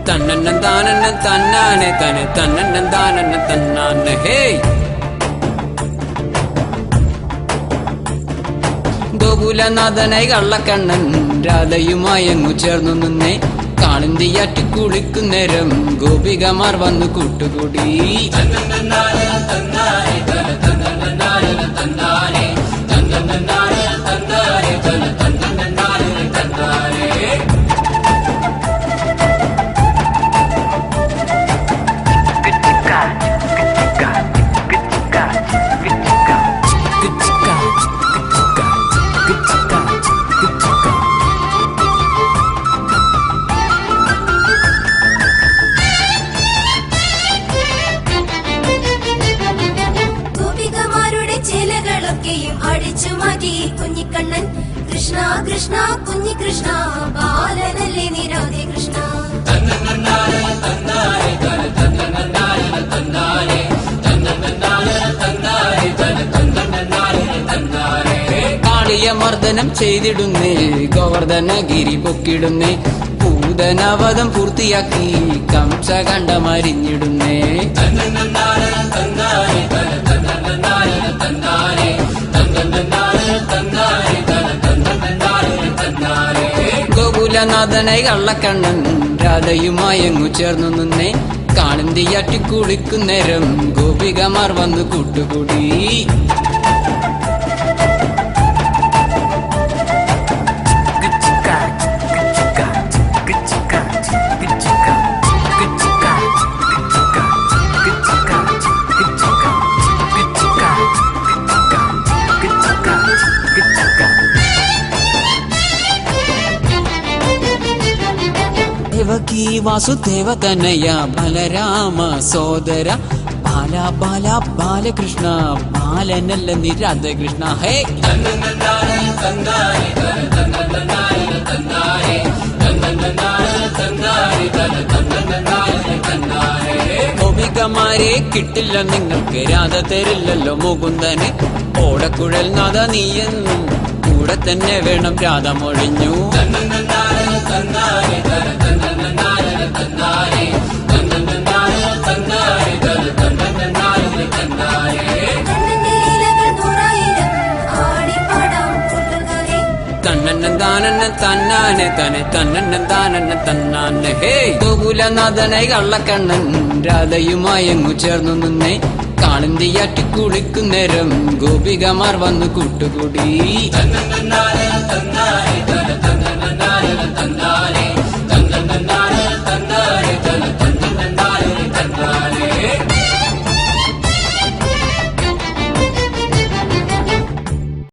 തന്നന്ന താനന്ന തന്നാനെ തന്നെ തന്നന്ന താനന്ന തന്നാനെ ഹേ ഗോകുലനാഥനായി കള്ളക്കണ്ണൻ രാധയുമായങ്ങു ചേർന്നു നിന്നേ കാളിന്തിയാറ്റി കുളിക്കുന്നേരം ഗോപികമാർ വന്നു കൂട്ടുകൂടി അടിച്ചു മാറ്റി കുഞ്ഞിക്കണ്ണൻ കൃഷ്ണ കൃഷ്ണ കുഞ്ഞികൃഷ്ണ ബാലനല്ലേ നിരാധേ കൃഷ്ണ കാളിയമർദ്ദനം ചെയ്തിടുന്നേ ഗോവർദ്ധനഗിരി പൊക്കിടുന്നേ പൂതനവധം പൂർത്തിയാക്കി കംസകണ്ഠമരിഞ്ഞിടുന്നേ ഗോകുലനാഥനായി കള്ളക്കണ്ണൻ രാധയുമായങ്ങു ചേർന്നു നിന്നേ കാളിന്തിയാറ്റി കുളിക്കുന്നേരം ഗോപികമാർ വന്നു കൂട്ടുകൂടി ദേവകി വാസുദേവ തനയ ബലരാമ സോദര ബാല ബാല ബാലകൃഷ്ണ ബാലനല്ല നിരാധകൃഷ്ണ ഹേ ഗോപികമാരെ കിട്ടില്ല നിങ്ങൾക്ക് രാധ തരില്ലല്ലോ മുകുന്ദന് ഓടക്കുഴൽ നാഥ നീയെന്നും കൂടെ തന്നെ വേണം രാധ മൊഴിഞ്ഞു തന്നന്ന തന്നാനെ തന്നെ തന്നന്ന താനന്ന തന്നാനെ ഹേ ഗോകുലനാഥനായി കള്ളക്കണ്ണൻ രാധയുമായങ്ങു ചേർന്നു നിന്നേ കാളിന്തിയാറ്റി കുളിക്കുന്നേരം ഗോപികമാർ വന്നു കൂട്ടുകൂടി